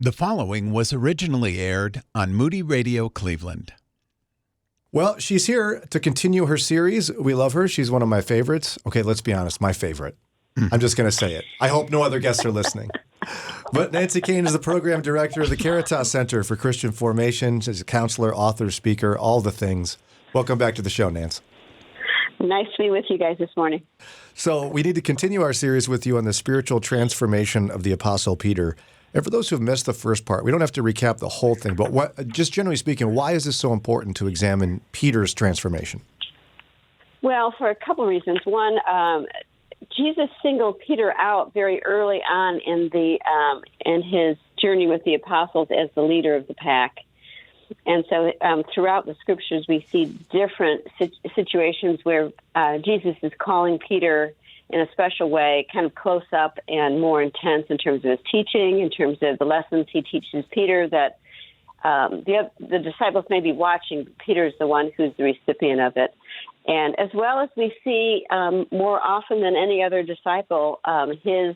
The following was originally aired on Moody Radio Cleveland. Well, she's here to continue her series. We love her. She's one of my favorites. Okay, let's be honest, my favorite. I'm just going to say it. I hope no other guests are listening. But Nancy Kane is the program director of the Caritas Center for Christian Formation. She's a counselor, author, speaker, all the things. Welcome back to the show, Nance. Nice to be with you guys this morning. So we need to continue our series with you on the spiritual transformation of the Apostle Peter. And for those who have missed the first part, we don't have to recap the whole thing, but just generally speaking, why is this so important to examine Peter's transformation? Well, for a couple of reasons. One, Jesus singled Peter out very early on in his journey with the apostles as the leader of the pack. And so throughout the scriptures, we see different situations where Jesus is calling Peter in a special way, kind of close up and more intense in terms of his teaching, in terms of the lessons he teaches Peter, that the disciples may be watching. Peter's the one who's the recipient of it. And as well as we see more often than any other disciple, his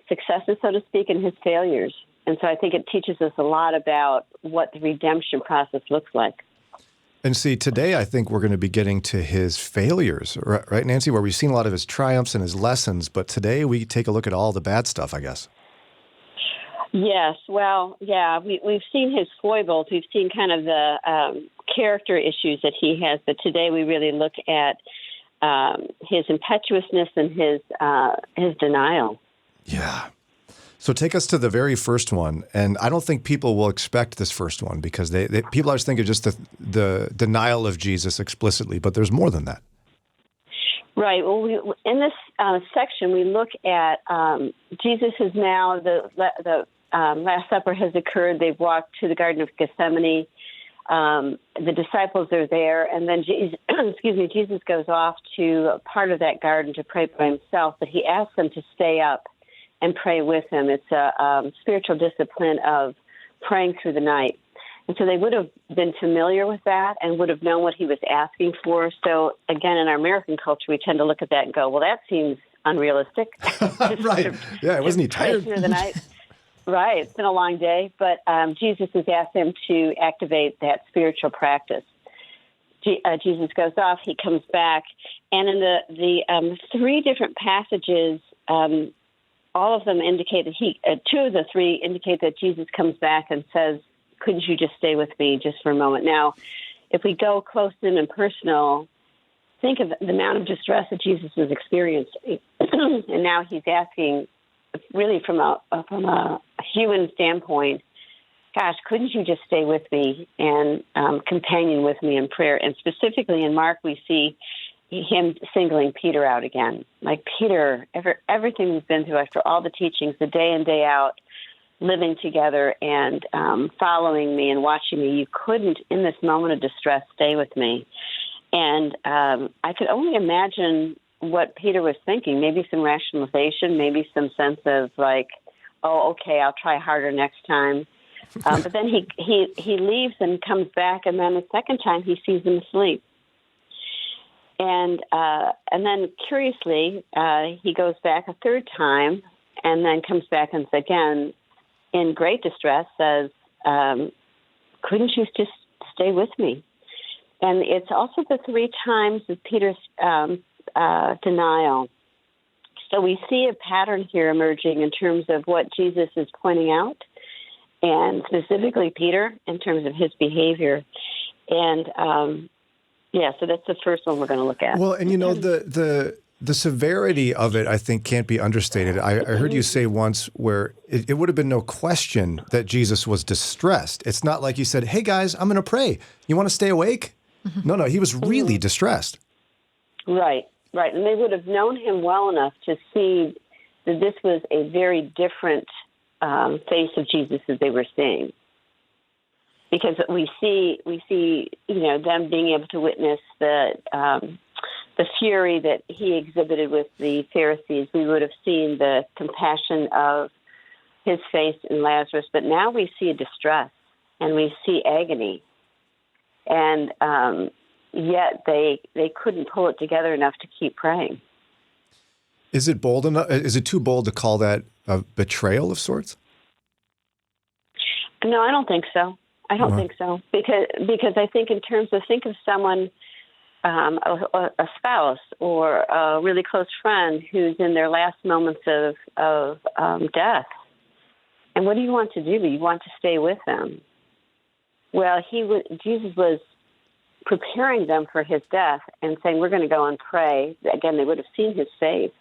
successes, so to speak, and his failures. And so I think it teaches us a lot about what the redemption process looks like. And see, today I think we're going to be getting to his failures, right, Nancy, where we've seen a lot of his triumphs and his lessons, but today we take a look at all the bad stuff, I guess. Yes, well, yeah, we've seen his foibles. We've seen kind of the character issues that he has, but today we really look at his impetuousness and his denial. Yeah. So take us to the very first one, and I don't think people will expect this first one because people always think of just the denial of Jesus explicitly, but there's more than that. Right. Well, in this section, we look at Jesus is now, the Last Supper has occurred. They've walked to the Garden of Gethsemane. The disciples are there, and then Jesus goes off to part of that garden to pray by himself, but he asks them to stay up and pray with him. It's a spiritual discipline of praying through the night. And so they would have been familiar with that and would have known what he was asking for. So, again, in our American culture, we tend to look at that and go, well, that seems unrealistic. Right. Yeah, wasn't he tired? Through the night. Right. It's been a long day. But Jesus has asked them to activate that spiritual practice. Jesus goes off. He comes back. And in the three different passages, all of them indicate that two of the three indicate that Jesus comes back and says, couldn't you just stay with me just for a moment? Now, if we go close in and personal, think of the amount of distress that Jesus is experiencing. And now he's asking, really from a human standpoint, gosh, couldn't you just stay with me and companion with me in prayer? And specifically in Mark, we see him singling Peter out again. Like, Peter, everything we've been through, after all the teachings, the day in, day out, living together and following me and watching me, you couldn't, in this moment of distress, stay with me. And I could only imagine what Peter was thinking, maybe some rationalization, maybe some sense of like, oh, okay, I'll try harder next time. But then he leaves and comes back, and then a second time he sees him asleep. And then, curiously, he goes back a third time and then comes back and again, in great distress, says, couldn't you just stay with me? And it's also the three times of Peter's denial. So we see a pattern here emerging in terms of what Jesus is pointing out, and specifically Peter in terms of his behavior. And yeah, so that's the first one we're going to look at. Well, and you know, the severity of it, I think, can't be understated. I heard you say once where it would have been no question that Jesus was distressed. It's not like he said, hey, guys, I'm going to pray. You want to stay awake? No, he was really distressed. Right. And they would have known him well enough to see that this was a very different face of Jesus that they were seeing. Because we see, them being able to witness the fury that he exhibited with the Pharisees. We would have seen the compassion of his face in Lazarus, but now we see distress and we see agony, and yet they couldn't pull it together enough to keep praying. Is it bold enough? Is it too bold to call that a betrayal of sorts? No, I don't think so. I don't think so because I think in terms of think of someone, a spouse or a really close friend who's in their last moments of death, and what do you want to do? You want to stay with them. Well, Jesus was preparing them for his death and saying, "We're going to go and pray." Again, they would have seen his face,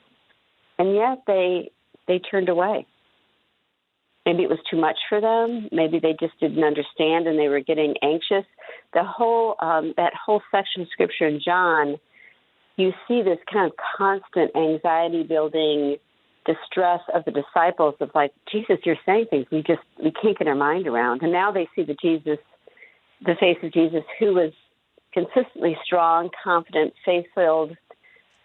and yet they turned away. Maybe it was too much for them. Maybe they just didn't understand and they were getting anxious. The whole that whole section of Scripture in John, you see this kind of constant anxiety building, distress of the disciples of like, Jesus, you're saying things we can't get our mind around. And now they see the face of Jesus, who was consistently strong, confident, faith-filled,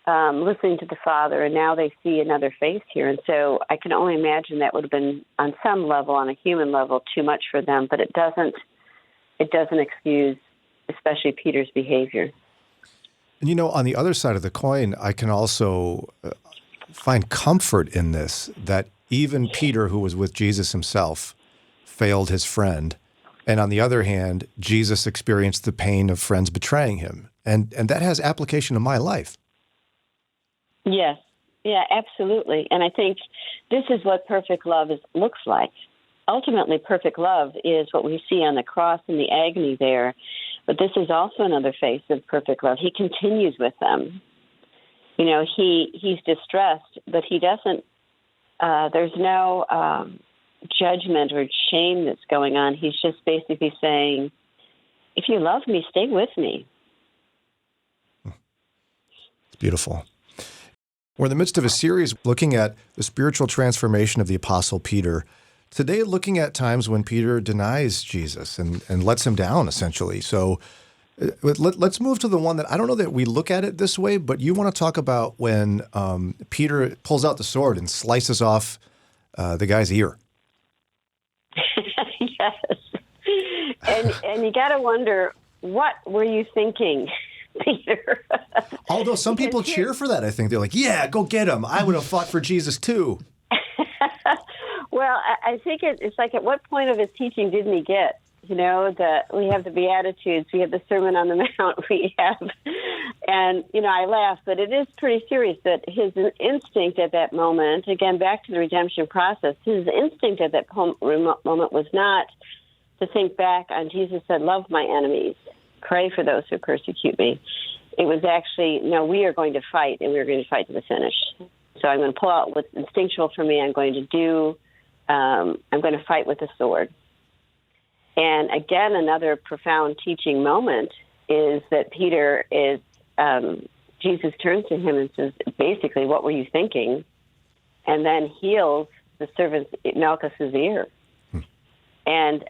listening to the Father, and now they see another face here. And so I can only imagine that would have been, on some level, on a human level, too much for them. But it doesn't excuse, especially Peter's behavior. And on the other side of the coin, I can also find comfort in this, that even Peter, who was with Jesus himself, failed his friend. And on the other hand, Jesus experienced the pain of friends betraying him. And that has application to my life. Yes. Yeah, absolutely. And I think this is what perfect love looks like. Ultimately, perfect love is what we see on the cross and the agony there. But this is also another face of perfect love. He continues with them. He's distressed, but he doesn't, there's no judgment or shame that's going on. He's just basically saying, if you love me, stay with me. It's beautiful. We're in the midst of a series looking at the spiritual transformation of the Apostle Peter. Today, looking at times when Peter denies Jesus and lets him down, essentially. So let's move to the one that I don't know that we look at it this way, but you want to talk about when Peter pulls out the sword and slices off the guy's ear. Yes. And you got to wonder, what were you thinking, Peter? Although some people cheer for that, I think. They're like, yeah, go get him. I would have fought for Jesus too. Well, I think it's like, at what point of his teaching didn't he get? We have the Beatitudes, we have the Sermon on the Mount, and I laugh, but it is pretty serious that his instinct at that moment, again, back to the redemption process, his instinct at that moment was not to think back on Jesus said, love my enemies, pray for those who persecute me. It was actually, no, we are going to fight, and we're going to fight to the finish. So I'm going to pull out what's instinctual for me. I'm going to fight with the sword. And again, another profound teaching moment is that Peter is, Jesus turns to him and says, basically, what were you thinking? And then heals the servant Malchus's ear. And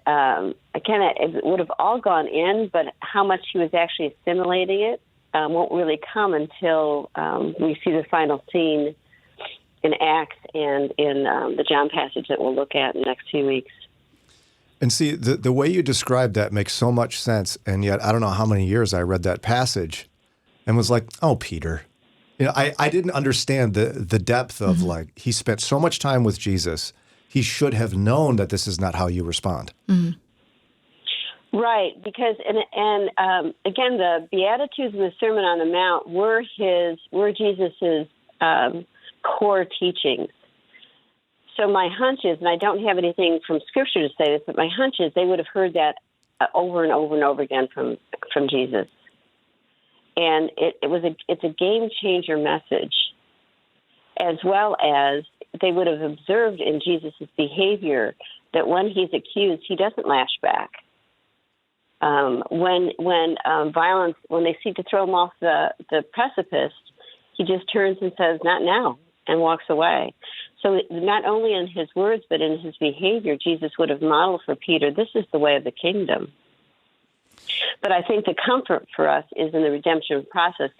again, it would have all gone in, but how much he was actually assimilating it won't really come until we see the final scene in Acts and in the John passage that we'll look at in the next few weeks. And see, the way you described that makes so much sense, and yet I don't know how many years I read that passage and was like, oh, Peter. I didn't understand the depth of, he spent so much time with Jesus. He should have known that this is not how you respond. Mm-hmm. Right, because, and again, the Beatitudes and the Sermon on the Mount were Jesus's core teachings. So my hunch is, and I don't have anything from Scripture to say this, but my hunch is they would have heard that over and over and over again from Jesus. And it's a game changer message, as well as they would have observed in Jesus' behavior that when he's accused, he doesn't lash back. When they seek to throw him off the precipice, he just turns and says, not now, and walks away. So not only in his words, but in his behavior, Jesus would have modeled for Peter, this is the way of the kingdom. But I think the comfort for us is in the redemption process.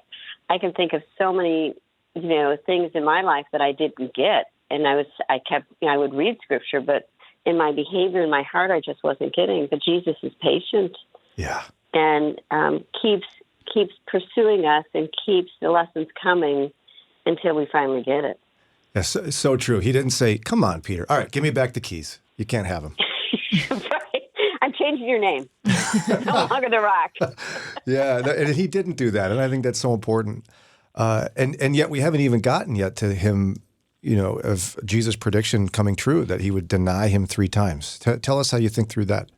I can think of so many, things in my life that I didn't get. And I would read Scripture, but in my behavior, in my heart, I just wasn't getting. But Jesus is patient. Yeah. And keeps pursuing us and keeps the lessons coming until we finally get it. Yes, so true. He didn't say, come on, Peter. All right, give me back the keys. You can't have them. Right. I'm changing your name. No longer The Rock. Yeah, and he didn't do that, and I think that's so important. And yet we haven't even gotten yet to him, of Jesus' prediction coming true that he would deny him 3 times. Tell us how you think through that.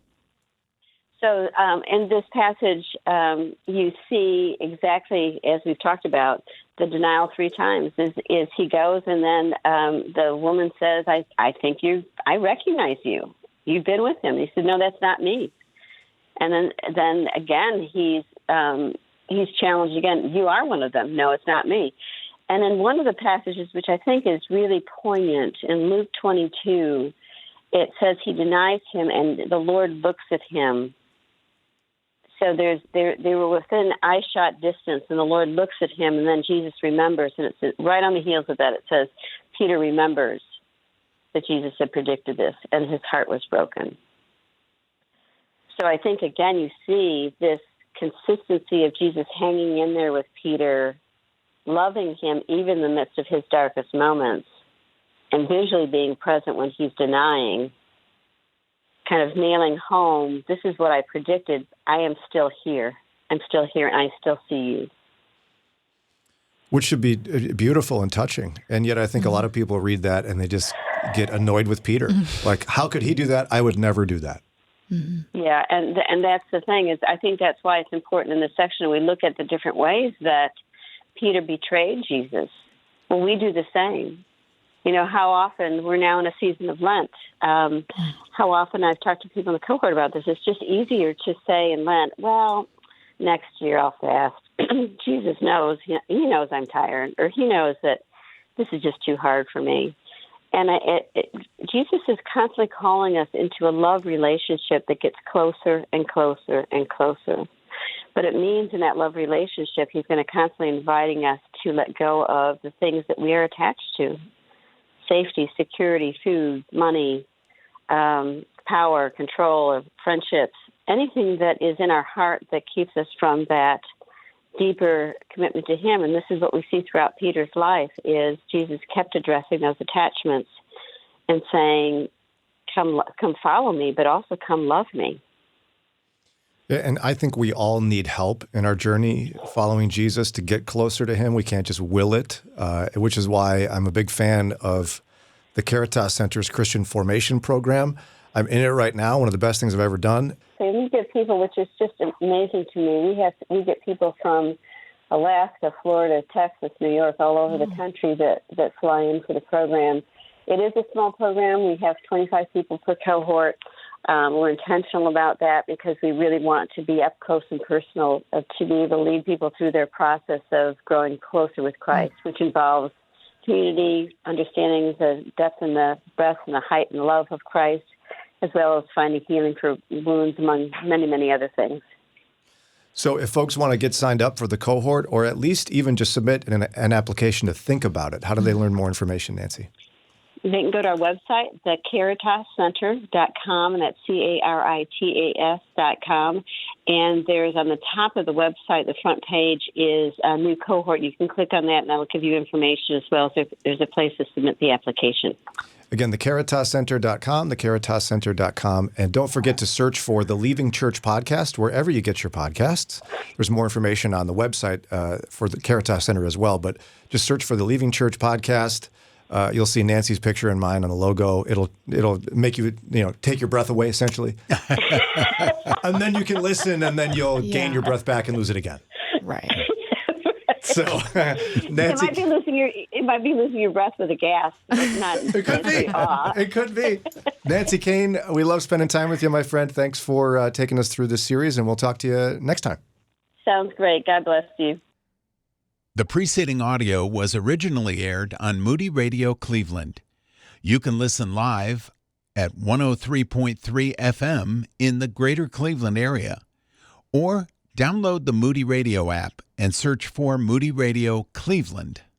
So in this passage, you see exactly, as we've talked about, the denial 3 times is he goes and then the woman says, I recognize you. You've been with him. He said, no, that's not me. And then again, he's challenged again. You are one of them. No, it's not me. And in one of the passages, which I think is really poignant, in Luke 22, it says he denies him and the Lord looks at him. So they were within eye-shot distance, and the Lord looks at him, and then Jesus remembers. And it's right on the heels of that, it says, Peter remembers that Jesus had predicted this, and his heart was broken. So I think, again, you see this consistency of Jesus hanging in there with Peter, loving him even in the midst of his darkest moments, and visually being present when he's denying, kind of nailing home, this is what I predicted. I am still here. I'm still here, and I still see you. Which should be beautiful and touching. And yet I think a lot of people read that and they just get annoyed with Peter. Like, how could he do that? I would never do that. Yeah, and that's the thing, is I think that's why it's important in this section. We look at the different ways that Peter betrayed Jesus. Well, we do the same. How often, we're now in a season of Lent, how often I've talked to people in the cohort about this, it's just easier to say in Lent, well, next year I'll fast. Jesus knows, he knows I'm tired, or he knows that this is just too hard for me. And Jesus is constantly calling us into a love relationship that gets closer and closer and closer. But it means in that love relationship, he's going to constantly inviting us to let go of the things that we are attached to. Safety, security, food, money, power, control, friendships, anything that is in our heart that keeps us from that deeper commitment to him. And this is what we see throughout Peter's life, is Jesus kept addressing those attachments and saying, come follow me, but also come love me. Yeah, and I think we all need help in our journey following Jesus to get closer to him. We can't just will it, which is why I'm a big fan of the Caritas Center's Christian Formation Program. I'm in it right now, one of the best things I've ever done. So we get people, which is just amazing to me. We get people from Alaska, Florida, Texas, New York, all over the country that fly in for the program. It is a small program. We have 25 people per cohort. We're intentional about that because we really want to be up close and personal, to be able to lead people through their process of growing closer with Christ, which involves community, understanding the depth and the breadth and the height and love of Christ, as well as finding healing for wounds, among many, many other things. So if folks want to get signed up for the cohort, or at least even just submit an application to think about it, how do they learn more information, Nancy? They can go to our website, thecaritascenter.com, and that's CARITAS.com. And there's on the top of the website, the front page is a new cohort. You can click on that, and that will give you information as well. So there's a place to submit the application. Again, thecaritascenter.com, thecaritascenter.com. And don't forget to search for the Leaving Church podcast wherever you get your podcasts. There's more information on the website for the Caritas Center as well. But just search for the Leaving Church podcast. You'll see Nancy's picture and mine on the logo. It'll make you take your breath away, essentially. And then you can listen, and then you'll gain your breath back and lose it again. Right. So, Nancy, it might be losing your breath with the gas. It's not. It could be. It could be. Nancy Kane, we love spending time with you, my friend. Thanks for taking us through this series, and we'll talk to you next time. Sounds great. God bless you. The preceding audio was originally aired on Moody Radio Cleveland. You can listen live at 103.3 FM in the greater Cleveland area, or download the Moody Radio app and search for Moody Radio Cleveland.